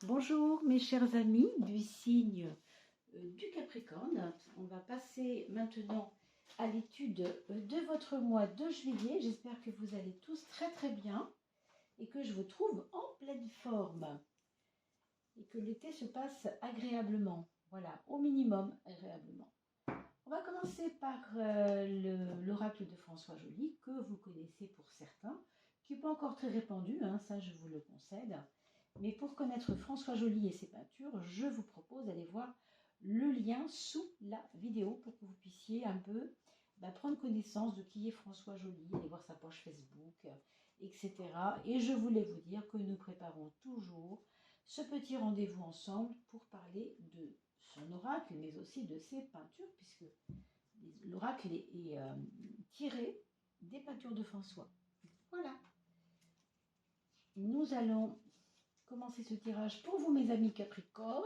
Bonjour mes chers amis du signe du Capricorne. On va passer maintenant à l'étude de votre mois de juillet. J'espère que vous allez tous très bien et que je vous trouve en pleine forme et que l'été se passe agréablement. Voilà, au minimum agréablement. On va commencer par l'oracle de François Joly, que vous connaissez pour certains, qui n'est pas encore très répandu, ça je vous le concède. Mais pour connaître François Joly et ses peintures, je vous propose d'aller voir le lien sous la vidéo pour que vous puissiez un peu prendre connaissance de qui est François Joly, aller voir sa page Facebook, etc. Et je voulais vous dire que nous préparons toujours ce petit rendez-vous ensemble pour parler de son oracle, mais aussi de ses peintures, puisque l'oracle est tiré des peintures de François. Voilà. Nous allons commencer ce tirage pour vous, mes amis Capricorne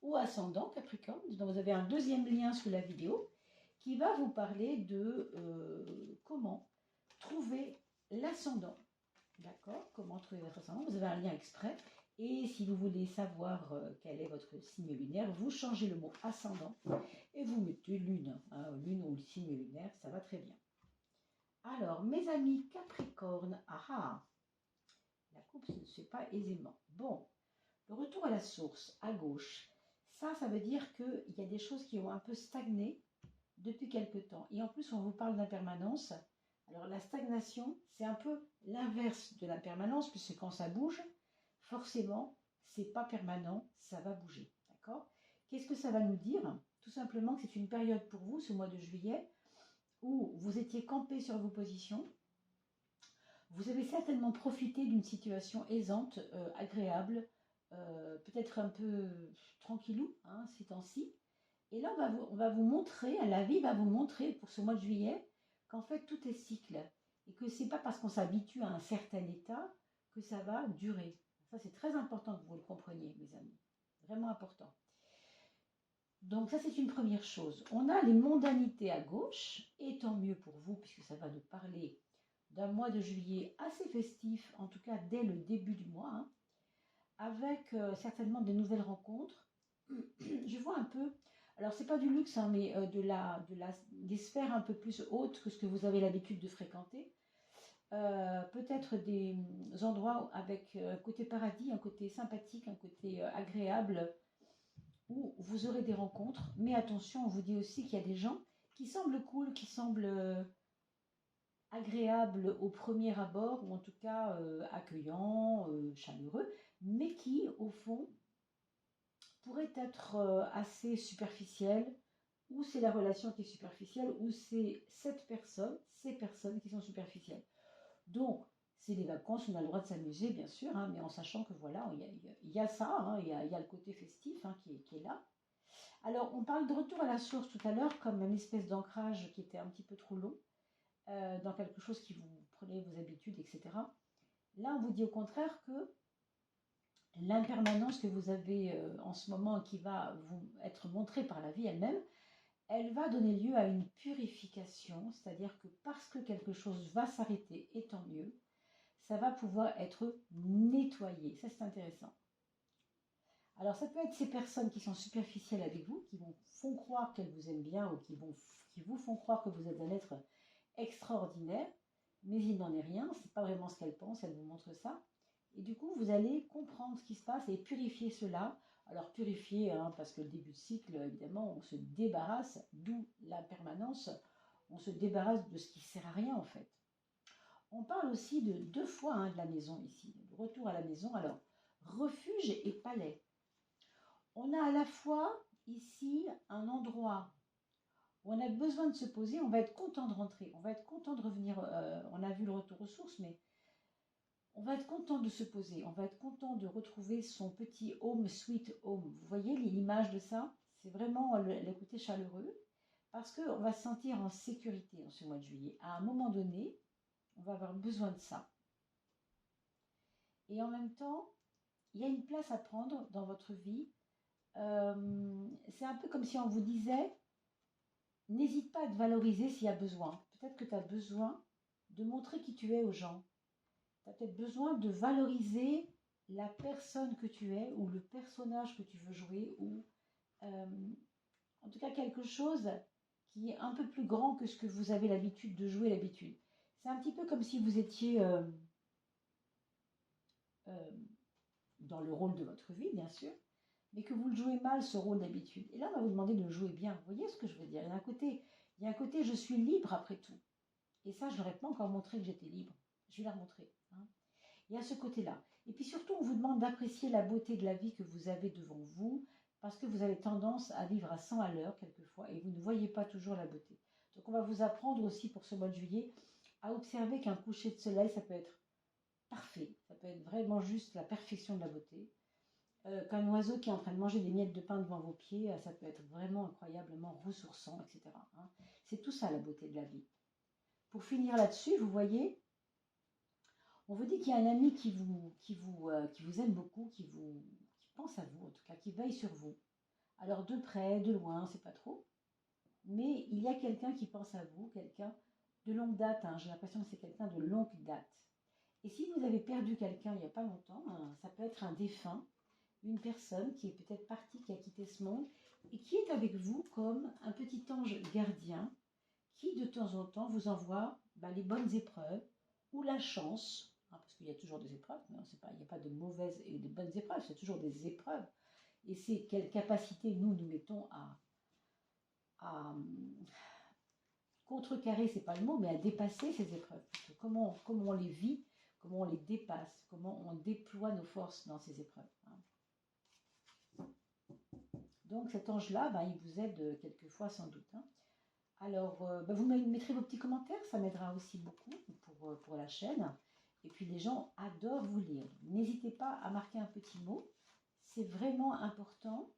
ou ascendant Capricorne. Donc, vous avez un deuxième lien sous la vidéo qui va vous parler de comment trouver l'ascendant. D'accord? Comment trouver votre ascendant? Vous avez un lien exprès. Et si vous voulez savoir quel est votre signe lunaire, vous changez le mot ascendant et vous mettez lune. Lune ou le signe lunaire, ça va très bien. Alors, mes amis Capricorne, la coupe ne se fait pas aisément. Bon, le retour à la source, à gauche, ça veut dire qu'il y a des choses qui ont un peu stagné depuis quelque temps. Et en plus, on vous parle d'impermanence. Alors, la stagnation, c'est un peu l'inverse de l'impermanence, puisque quand ça bouge, forcément, c'est pas permanent, ça va bouger. D'accord? Qu'est-ce que ça va nous dire? Tout simplement que c'est une période pour vous, ce mois de juillet, où vous étiez campé sur vos positions. Vous avez certainement profité d'une situation aisante, agréable, peut-être un peu tranquillou, ces temps-ci. Et là, on va vous montrer, la vie va vous montrer pour ce mois de juillet, qu'en fait, tout est cycle. Et que ce n'est pas parce qu'on s'habitue à un certain état que ça va durer. Ça, c'est très important que vous le compreniez, mes amis. Vraiment important. Donc ça, c'est une première chose. On a les mondanités à gauche, et tant mieux pour vous, puisque ça va nous parler d'un mois de juillet assez festif, en tout cas dès le début du mois, avec certainement de nouvelles rencontres. Je vois un peu, alors c'est pas du luxe, mais des sphères un peu plus hautes que ce que vous avez l'habitude de fréquenter. Peut-être des endroits avec un côté paradis, un côté sympathique, un côté agréable, où vous aurez des rencontres. Mais attention, on vous dit aussi qu'il y a des gens qui semblent cool, qui semblent agréables au premier abord, ou en tout cas accueillants, chaleureux, mais qui, au fond, pourraient être assez superficiels, ou c'est la relation qui est superficielle, ou c'est ces personnes qui sont superficielles. Donc, c'est les vacances, on a le droit de s'amuser, bien sûr, mais en sachant que voilà, il y a ça, il y a le côté festif qui est là. Alors, on parle de retour à la source tout à l'heure, comme une espèce d'ancrage qui était un petit peu trop long, dans quelque chose qui vous prenait vos habitudes, etc. Là, on vous dit au contraire que l'impermanence que vous avez en ce moment, qui va vous être montrée par la vie elle-même, elle va donner lieu à une purification, c'est-à-dire que parce que quelque chose va s'arrêter, et tant mieux, ça va pouvoir être nettoyé. Ça, c'est intéressant. Alors, ça peut être ces personnes qui sont superficielles avec vous, qui vous font croire qu'elles vous aiment bien, ou qui vous font croire que vous êtes un être extraordinaire, mais il n'en est rien, c'est pas vraiment ce qu'elles pensent, elles vous montrent ça. Et du coup, vous allez comprendre ce qui se passe et purifier cela. Alors purifier, parce que le début de cycle, évidemment, on se débarrasse, d'où la permanence, on se débarrasse de ce qui ne sert à rien en fait. On parle aussi de deux fois de la maison ici, de retour à la maison. Alors, refuge et palais. On a à la fois ici un endroit où on a besoin de se poser, on va être content de rentrer, on va être content de revenir, on a vu le retour aux sources, mais on va être content de se poser, on va être content de retrouver son petit home, sweet home. Vous voyez l'image de ça? C'est vraiment le côté chaleureux, parce qu'on va se sentir en sécurité en ce mois de juillet. À un moment donné, on va avoir besoin de ça. Et en même temps, il y a une place à prendre dans votre vie. C'est un peu comme si on vous disait, n'hésite pas à te valoriser s'il y a besoin. Peut-être que tu as besoin de montrer qui tu es aux gens. Tu as peut-être besoin de valoriser la personne que tu es ou le personnage que tu veux jouer ou en tout cas quelque chose qui est un peu plus grand que ce que vous avez l'habitude de jouer d'habitude. C'est un petit peu comme si vous étiez dans le rôle de votre vie, bien sûr, mais que vous le jouez mal, ce rôle d'habitude. Et là, on va vous demander de le jouer bien. Vous voyez ce que je veux dire? Il y a un côté, je suis libre après tout. Et ça, je ne leur ai pas encore montré que j'étais libre. Je vais la remontrer. Hein. Il y a ce côté-là. Et puis surtout, on vous demande d'apprécier la beauté de la vie que vous avez devant vous, parce que vous avez tendance à vivre à 100 à l'heure quelquefois, et vous ne voyez pas toujours la beauté. Donc on va vous apprendre aussi pour ce mois de juillet à observer qu'un coucher de soleil, ça peut être parfait, ça peut être vraiment juste la perfection de la beauté. Qu'un oiseau qui est en train de manger des miettes de pain devant vos pieds, ça peut être vraiment incroyablement ressourçant, etc. Hein. C'est tout ça la beauté de la vie. Pour finir là-dessus, vous voyez, on vous dit qu'il y a un ami qui vous aime beaucoup, qui pense à vous, en tout cas, qui veille sur vous. Alors de près, de loin, c'est pas trop. Mais il y a quelqu'un qui pense à vous, quelqu'un de longue date. Hein, j'ai l'impression que c'est quelqu'un de longue date. Et si vous avez perdu quelqu'un il n'y a pas longtemps, hein, ça peut être un défunt, une personne qui est peut-être partie, qui a quitté ce monde, et qui est avec vous comme un petit ange gardien qui de temps en temps vous envoie les bonnes épreuves ou la chance, hein, parce qu'il y a toujours des épreuves, mais il n'y a pas de mauvaises et de bonnes épreuves, c'est toujours des épreuves. Et c'est quelle capacité nous mettons à contrecarrer, c'est pas le mot, mais à dépasser ces épreuves. Comment on les vit, comment on les dépasse, comment on déploie nos forces dans ces épreuves. Hein. Donc cet ange-là, il vous aide quelquefois sans doute. Hein. Alors, vous mettrez vos petits commentaires, ça m'aidera aussi beaucoup pour la chaîne. Et puis, les gens adorent vous lire. N'hésitez pas à marquer un petit mot. C'est vraiment important.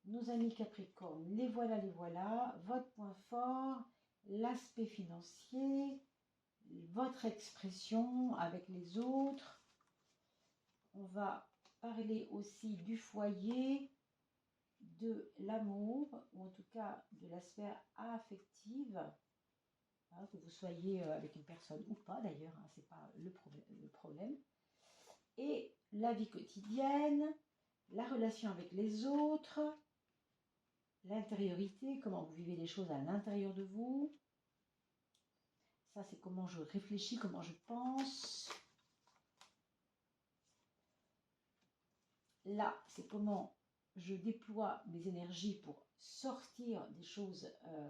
Nos amis Capricorne, les voilà. Votre point fort, l'aspect financier, votre expression avec les autres. On va parler aussi du foyer, de l'amour, ou en tout cas de la sphère affective, hein, que vous soyez avec une personne ou pas d'ailleurs, hein, c'est pas le problème. Et la vie quotidienne, la relation avec les autres, l'intériorité, comment vous vivez les choses à l'intérieur de vous. Ça, c'est comment je réfléchis, comment je pense. Là, c'est comment je déploie mes énergies pour sortir des choses,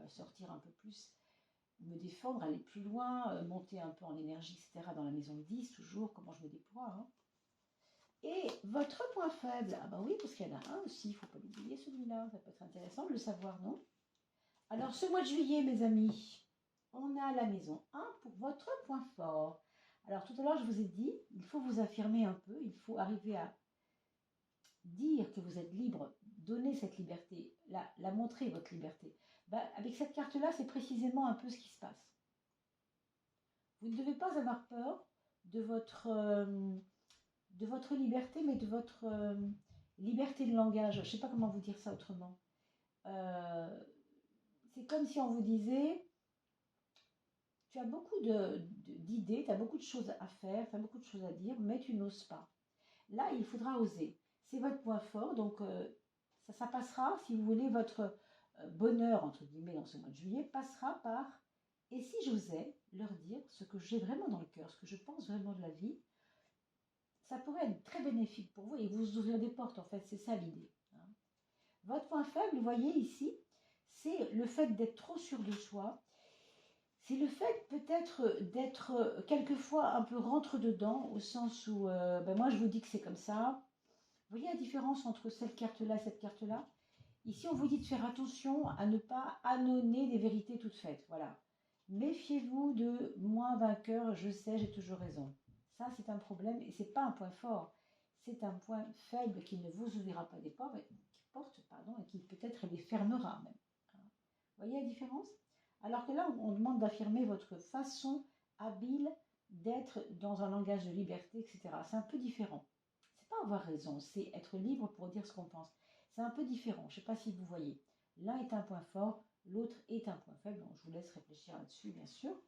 sortir un peu plus, me défendre, aller plus loin, monter un peu en énergie, etc. Dans la maison 10, toujours, comment je me déploie. Hein. Et votre point faible, ah oui, parce qu'il y en a un aussi, il ne faut pas l'oublier celui-là, ça peut être intéressant de le savoir, non? Alors, ce mois de juillet, mes amis, on a la maison 1 pour votre point fort. Alors, tout à l'heure, je vous ai dit, il faut vous affirmer un peu, il faut arriver à dire que vous êtes libre, donner cette liberté, la montrer, votre liberté. Avec cette carte-là, c'est précisément un peu ce qui se passe. Vous ne devez pas avoir peur de votre liberté, mais de votre liberté de langage. Je ne sais pas comment vous dire ça autrement. C'est comme si on vous disait, tu as beaucoup d'idées, tu as beaucoup de choses à faire, tu as beaucoup de choses à dire, mais tu n'oses pas. Là, il faudra oser. C'est votre point fort, donc ça passera, si vous voulez, votre bonheur, entre guillemets, dans ce mois de juillet, passera par « et si j'osais leur dire ce que j'ai vraiment dans le cœur, ce que je pense vraiment de la vie ?» Ça pourrait être très bénéfique pour vous et vous ouvrir des portes, en fait, c'est ça l'idée. Hein. Votre point faible, vous voyez ici, c'est le fait d'être trop sûr de soi. C'est le fait peut-être d'être quelquefois un peu rentre-dedans, au sens où, moi je vous dis que c'est comme ça. Vous voyez la différence entre cette carte-là et cette carte-là? Ici, on vous dit de faire attention à ne pas ânonner des vérités toutes faites. Voilà. Méfiez-vous de moi vainqueur, je sais, j'ai toujours raison. Ça, c'est un problème et ce n'est pas un point fort. C'est un point faible qui ne vous ouvrira pas des portes, et qui peut-être les fermera même. Vous voyez la différence? Alors que là, on demande d'affirmer votre façon habile d'être dans un langage de liberté, etc. C'est un peu différent. C'est pas avoir raison, c'est être libre pour dire ce qu'on pense. C'est un peu différent, je ne sais pas si vous voyez. L'un est un point fort, l'autre est un point faible. Donc je vous laisse réfléchir là-dessus, bien sûr.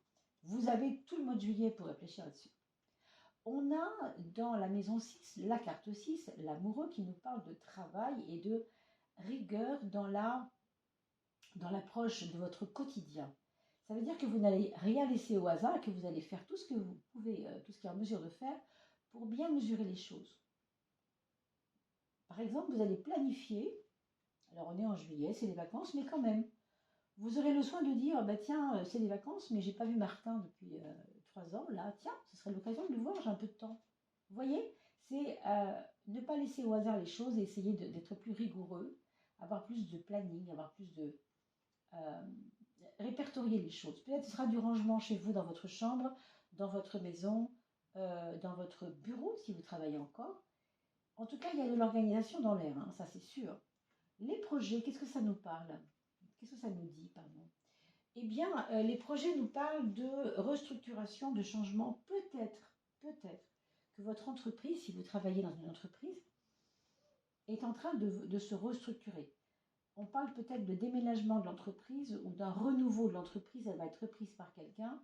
Vous avez tout le mois de juillet pour réfléchir là-dessus. On a dans la maison 6, la carte 6, l'amoureux qui nous parle de travail et de rigueur dans l'approche de votre quotidien. Ça veut dire que vous n'allez rien laisser au hasard, que vous allez faire tout ce que vous pouvez, tout ce qui est en mesure de faire pour bien mesurer les choses. Par exemple, vous allez planifier, alors on est en juillet, c'est les vacances, mais quand même, vous aurez le soin de dire, bah tiens, c'est les vacances, mais j'ai pas vu Martin depuis 3 ans, là, tiens, ce serait l'occasion de le voir, j'ai un peu de temps. Vous voyez, c'est ne pas laisser au hasard les choses et essayer d'être plus rigoureux, avoir plus de planning, avoir plus de répertorier les choses. Peut-être ce sera du rangement chez vous, dans votre chambre, dans votre maison, dans votre bureau, si vous travaillez encore. En tout cas, il y a de l'organisation dans l'air, hein, ça c'est sûr. Les projets, qu'est-ce que ça nous parle? Qu'est-ce que ça nous dit, pardon? Eh bien, les projets nous parlent de restructuration, de changement. Peut-être que votre entreprise, si vous travaillez dans une entreprise, est en train de se restructurer. On parle peut-être de déménagement de l'entreprise ou d'un renouveau de l'entreprise, elle va être reprise par quelqu'un.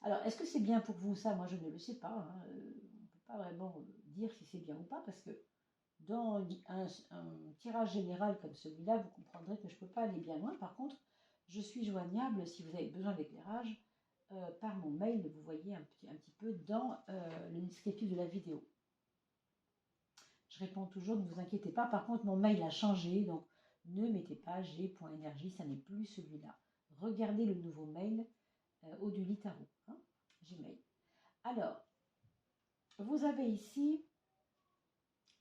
Alors, est-ce que c'est bien pour vous? Ça, moi, je ne le sais pas, hein. On ne peut pas vraiment dire si c'est bien ou pas, parce que dans un tirage général comme celui-là, vous comprendrez que je ne peux pas aller bien loin. Par contre, je suis joignable si vous avez besoin d'éclairage par mon mail, vous voyez un petit peu dans le descriptif de la vidéo. Je réponds toujours, ne vous inquiétez pas. Par contre, mon mail a changé, donc ne mettez pas g.energie, ça n'est plus celui-là. Regardez le nouveau mail Oduli Tarot, hein, Gmail. Alors, vous avez ici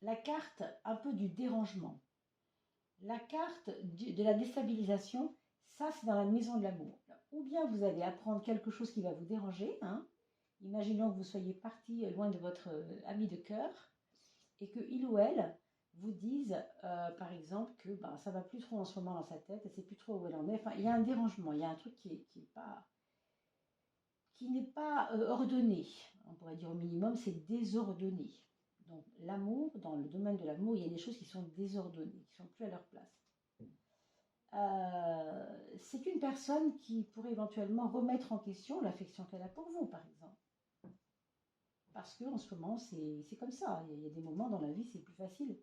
la carte un peu du dérangement. La carte de la déstabilisation, ça c'est dans la maison de l'amour. Ou bien vous allez apprendre quelque chose qui va vous déranger. Hein. Imaginons que vous soyez parti loin de votre ami de cœur et qu'il ou elle vous dise, par exemple, que ça ne va plus trop en ce moment dans sa tête, elle ne sait plus trop où elle en est. Enfin, il y a un dérangement, il y a un truc qui n'est pas ordonné. On pourrait dire au minimum, c'est désordonné. Donc l'amour, dans le domaine de l'amour, il y a des choses qui sont désordonnées, qui ne sont plus à leur place. C'est une personne qui pourrait éventuellement remettre en question l'affection qu'elle a pour vous, par exemple. Parce qu'en ce moment, c'est comme ça. Il y a des moments dans la vie, c'est plus facile.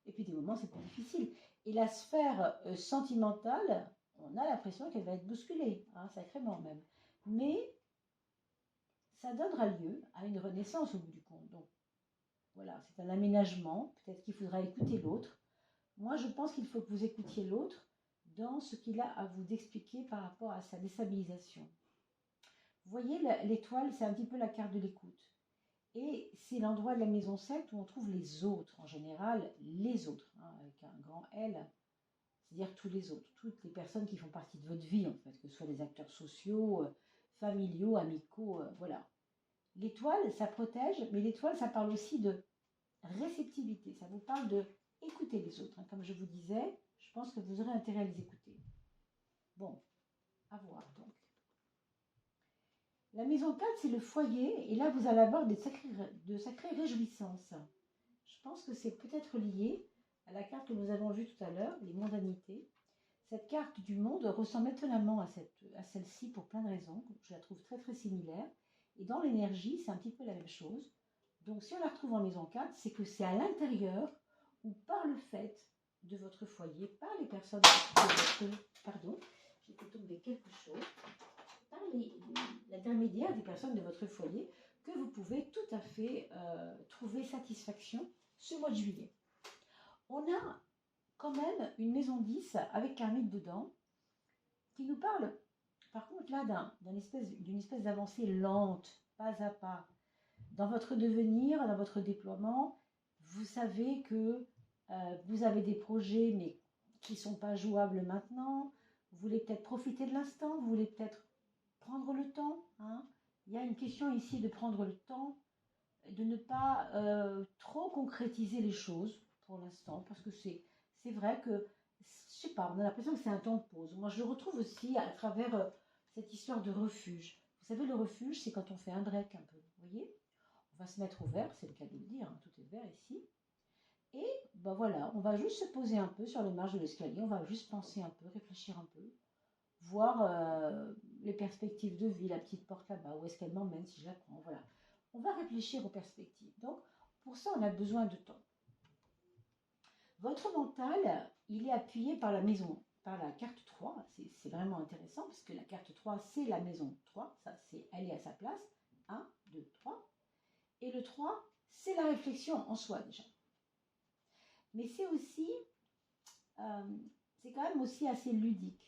Et puis des moments, c'est plus difficile. Et la sphère sentimentale, on a l'impression qu'elle va être bousculée, hein, sacrément même. Mais ça donnera lieu à une renaissance au bout du compte. Donc voilà, c'est un aménagement. Peut-être qu'il faudra écouter l'autre. Moi, je pense qu'il faut que vous écoutiez l'autre dans ce qu'il a à vous expliquer par rapport à sa déstabilisation. Vous voyez, l'étoile, c'est un petit peu la carte de l'écoute. Et c'est l'endroit de la maison 7 où on trouve les autres, en général, les autres, hein, avec un grand L, c'est-à-dire tous les autres, toutes les personnes qui font partie de votre vie, en fait, que ce soit des acteurs sociaux, familiaux, amicaux, voilà. L'étoile, ça protège, mais l'étoile, ça parle aussi de réceptivité, ça vous parle de écouter les autres. Hein. Comme je vous disais, je pense que vous aurez intérêt à les écouter. Bon, à voir donc. La maison 4, c'est le foyer, et là, vous allez avoir de sacrées réjouissances. Je pense que c'est peut-être lié à la carte que nous avons vue tout à l'heure, les mondanités. Cette carte du monde ressemble étonnamment à celle-ci pour plein de raisons. Je la trouve très très similaire. Et dans l'énergie, c'est un petit peu la même chose. Donc si on la retrouve en maison 4, c'est que c'est à l'intérieur ou par le fait de votre foyer, par les personnes de votre... Pardon, j'ai fait tomber quelque chose. Par l'intermédiaire des personnes de votre foyer, que vous pouvez tout à fait trouver satisfaction ce mois de juillet. On a quand même une maison 10 avec Karmique dedans qui nous parle, par contre là, d'une espèce d'avancée lente, pas à pas. Dans votre devenir, dans votre déploiement, vous savez que vous avez des projets mais qui ne sont pas jouables maintenant. Vous voulez peut-être profiter de l'instant, vous voulez peut-être prendre le temps. Hein. Il y a une question ici de prendre le temps, de ne pas trop concrétiser les choses pour l'instant, parce que c'est vrai que, je sais pas, on a l'impression que c'est un temps de pause. Moi, je le retrouve aussi à travers cette histoire de refuge. Vous savez, le refuge, c'est quand on fait un break un peu, vous voyez? On va se mettre au vert, c'est le cas de le dire, hein, tout est vert ici. Et ben voilà, on va juste se poser un peu sur les marges de l'escalier, on va juste penser un peu, réfléchir un peu, voir les perspectives de vie, la petite porte là-bas, où est-ce qu'elle m'emmène si je la prends, voilà. on va réfléchir aux perspectives. Donc, pour ça, on a besoin de temps. Votre mental, il est appuyé par la maison, par la carte 3. C'est vraiment intéressant parce que la carte 3, c'est la maison 3. Ça, elle est à sa place. 1, 2, 3. Et le 3, c'est la réflexion en soi déjà. Mais c'est aussi, c'est quand même aussi assez ludique.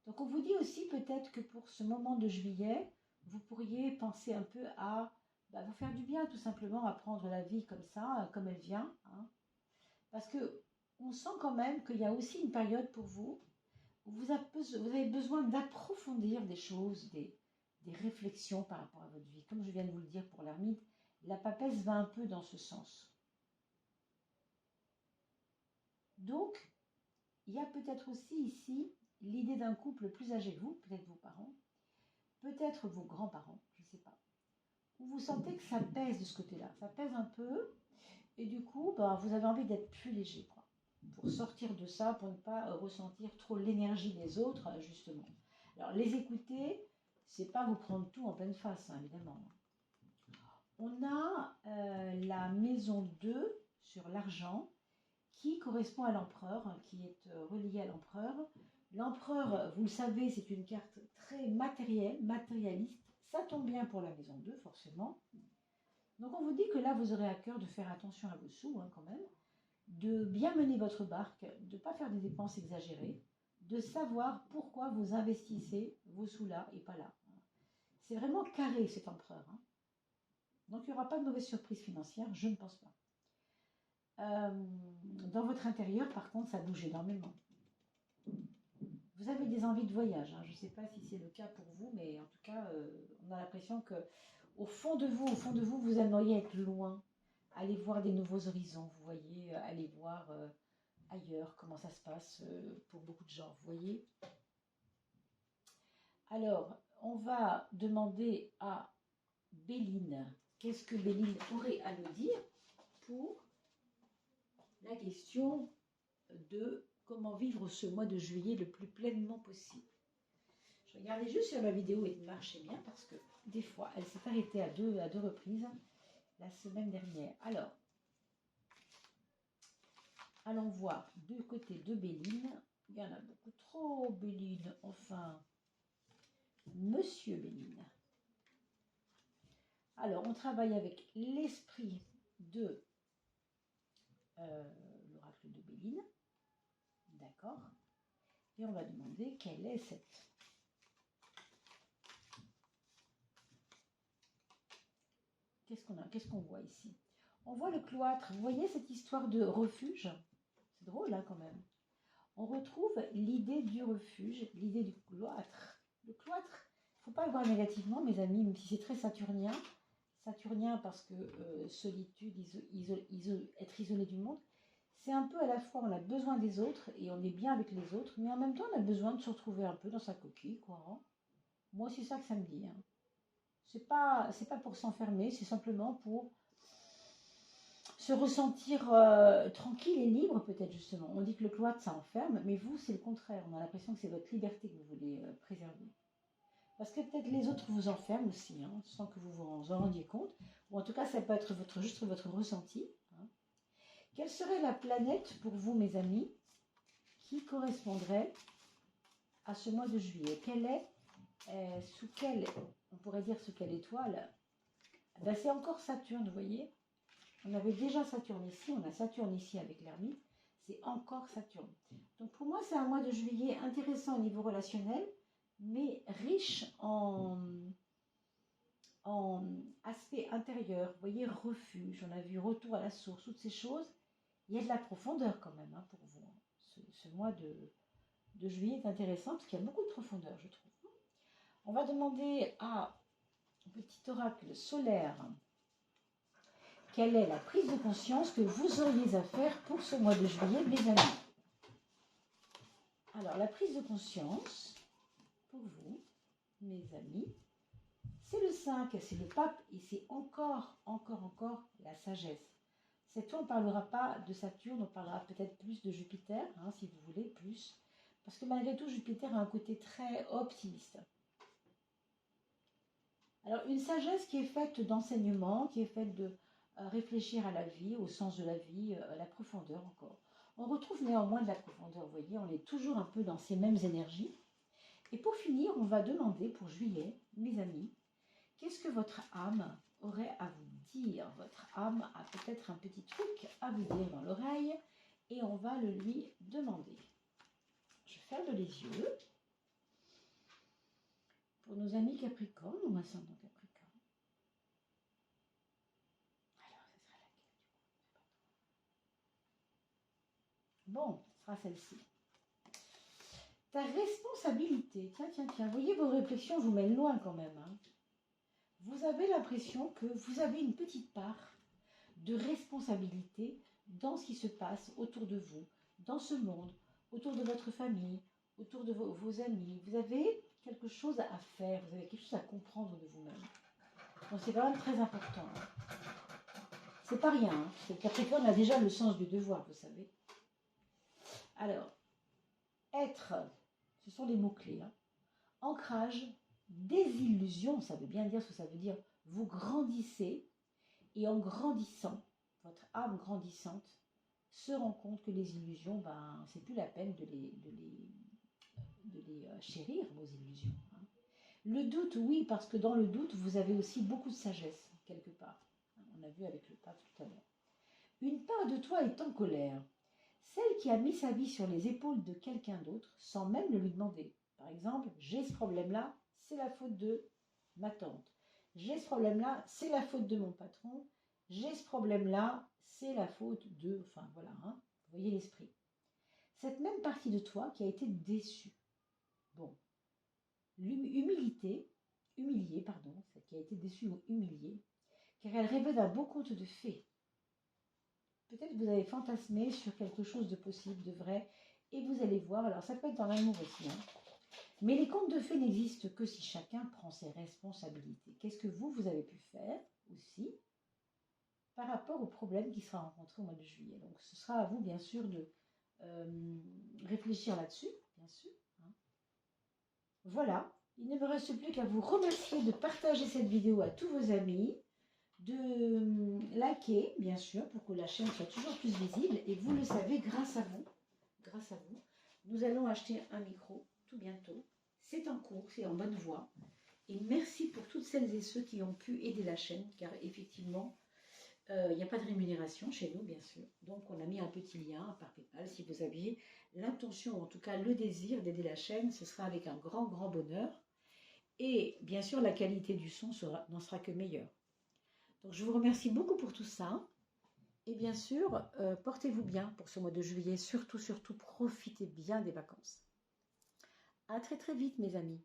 Donc on vous dit aussi peut-être que pour ce moment de juillet, vous pourriez penser un peu à vous faire du bien tout simplement, à prendre la vie comme ça, comme elle vient. Hein. Parce que on sent quand même qu'il y a aussi une période pour vous où vous avez besoin d'approfondir des choses, des réflexions par rapport à votre vie. Comme je viens de vous le dire pour l'ermite, la papesse va un peu dans ce sens. Donc, il y a peut-être aussi ici l'idée d'un couple plus âgé que vous, peut-être vos parents, peut-être vos grands-parents, je ne sais pas, où vous sentez que ça pèse de ce côté-là, ça pèse un peu, et du coup, vous avez envie d'être plus léger, quoi, pour sortir de ça, pour ne pas ressentir trop l'énergie des autres, justement. Alors, les écouter, c'est pas vous prendre tout en pleine face, hein, évidemment. On a la maison 2 sur l'argent, qui correspond à l'empereur, qui est relié à l'empereur. L'empereur, vous le savez, c'est une carte très matérielle, matérialiste. Ça tombe bien pour la maison 2, forcément. Donc on vous dit que là, vous aurez à cœur de faire attention à vos sous, hein, quand même, de bien mener votre barque, de ne pas faire des dépenses exagérées, de savoir pourquoi vous investissez vos sous là et pas là. C'est vraiment carré, cet empereur. Hein. Donc il n'y aura pas de mauvaise surprise financière, je ne pense pas. Dans votre intérieur, par contre, ça bouge énormément. Vous avez des envies de voyage. Hein. Je ne sais pas si c'est le cas pour vous, mais en tout cas, on a l'impression que au fond de vous, vous aimeriez être loin, aller voir des nouveaux horizons. Vous voyez, aller voir ailleurs comment ça se passe pour beaucoup de gens. Vous voyez. Alors, on va demander à Béline. Qu'est-ce que Béline aurait à nous dire pour la question de comment vivre ce mois de juillet le plus pleinement possible. Je regardais juste sur la vidéo et elle marchait bien parce que des fois, elle s'est arrêtée à deux reprises la semaine dernière. Alors, allons voir du côté de Béline. Il y en a beaucoup trop, Béline. Enfin, Monsieur Béline. Alors, on travaille avec l'esprit de l'oracle de Béline. D'accord. Et on va demander quelle est cette... Qu'est-ce qu'on voit ici? On voit le cloître. Vous voyez cette histoire de refuge? C'est drôle, hein, quand même. On retrouve l'idée du refuge, l'idée du cloître. Le cloître, il ne faut pas le voir négativement, mes amis, même si c'est très saturnien. Saturnien parce que solitude, être isolé du monde. C'est un peu à la fois, on a besoin des autres et on est bien avec les autres, mais en même temps, on a besoin de se retrouver un peu dans sa coquille, quoi. Hein. Moi, c'est ça que ça me dit. Hein. C'est pas pour s'enfermer, c'est simplement pour se ressentir tranquille et libre, peut-être, justement. On dit que le cloître, ça enferme, mais vous, c'est le contraire. On a l'impression que c'est votre liberté que vous voulez préserver. Parce que peut-être les autres vous enferment aussi, hein, sans que vous vous en rendiez compte. Ou en tout cas, ça peut être juste votre ressenti. Hein. Quelle serait la planète pour vous, mes amis, qui correspondrait à ce mois de juillet? Quelle est, sous quelle, on pourrait dire sous quelle étoile? C'est encore Saturne, vous voyez. On avait déjà Saturne ici, on a Saturne ici avec l'ermite, c'est encore Saturne. Donc pour moi, c'est un mois de juillet intéressant au niveau relationnel, mais riche en aspect intérieur. Vous voyez, refuge, on a vu retour à la source, toutes ces choses. Il y a de la profondeur quand même, hein, pour vous. Ce mois de juillet est intéressant parce qu'il y a beaucoup de profondeur, je trouve. On va demander à un petit oracle solaire quelle est la prise de conscience que vous auriez à faire pour ce mois de juillet, mes amis. Alors, la prise de conscience, pour vous, mes amis, c'est le 5, c'est le pape, et c'est encore la sagesse. Cette fois, on ne parlera pas de Saturne, on parlera peut-être plus de Jupiter, hein, si vous voulez, plus. Parce que malgré tout, Jupiter a un côté très optimiste. Alors, une sagesse qui est faite d'enseignement, qui est faite de réfléchir à la vie, au sens de la vie, à la profondeur encore. On retrouve néanmoins de la profondeur, vous voyez, on est toujours un peu dans ces mêmes énergies. Et pour finir, on va demander pour juillet, mes amis, qu'est-ce que votre âme aurait à vous dire? Votre âme a peut-être un petit truc à vous dire dans l'oreille et on va le lui demander. Je ferme les yeux. Pour nos amis Capricorne ou ascendant Capricorne. Alors, ce sera laquelle du coup? Bon, ce sera celle-ci. Ta responsabilité. Tiens. Voyez, vos réflexions vous mènent loin quand même. Hein. Vous avez l'impression que vous avez une petite part de responsabilité dans ce qui se passe autour de vous, dans ce monde, autour de votre famille, autour de vos amis. Vous avez quelque chose à faire, vous avez quelque chose à comprendre de vous-même. Donc c'est quand même très important. Hein. C'est pas rien. Hein. Le Capricorne a déjà le sens du devoir, vous savez. Alors, être, ce sont les mots-clés. Hein. Ancrage, désillusion, ça veut bien dire ce que ça veut dire. Vous grandissez et en grandissant, votre âme grandissante se rend compte que les illusions, ben, c'est plus la peine de les chérir, vos illusions. Hein. Le doute, oui, parce que dans le doute, vous avez aussi beaucoup de sagesse, quelque part. On a vu avec le pape tout à l'heure. Une part de toi est en colère. Celle qui a mis sa vie sur les épaules de quelqu'un d'autre sans même le lui demander. Par exemple, j'ai ce problème-là, c'est la faute de ma tante. J'ai ce problème-là, c'est la faute de mon patron. J'ai ce problème-là, c'est la faute de... Enfin, voilà, hein, vous voyez l'esprit. Cette même partie de toi qui a été déçue. Bon. Humiliée, celle qui a été déçue ou humiliée, car elle rêvait d'un beau conte de fées. Peut-être que vous avez fantasmé sur quelque chose de possible, de vrai, et vous allez voir, alors ça peut être dans l'amour aussi, hein. Mais les contes de fées n'existent que si chacun prend ses responsabilités. Qu'est-ce que vous avez pu faire aussi par rapport au problème qui sera rencontré au mois de juillet? Donc ce sera à vous, bien sûr, de réfléchir là-dessus, bien sûr. Hein. Voilà, il ne me reste plus qu'à vous remercier de partager cette vidéo à tous vos amis, de liker, bien sûr, pour que la chaîne soit toujours plus visible. Et vous le savez, grâce à vous, nous allons acheter un micro tout bientôt. C'est en cours, c'est en bonne voie. Et merci pour toutes celles et ceux qui ont pu aider la chaîne, car effectivement, il n'y a pas de rémunération chez nous, bien sûr. Donc, on a mis un petit lien par PayPal. Si vous aviez l'intention, ou en tout cas le désir d'aider la chaîne, ce sera avec un grand, grand bonheur. Et bien sûr, la qualité du son n'en sera que meilleure. Donc, je vous remercie beaucoup pour tout ça. Et bien sûr, portez-vous bien pour ce mois de juillet. Surtout, profitez bien des vacances. À très, très vite, mes amis.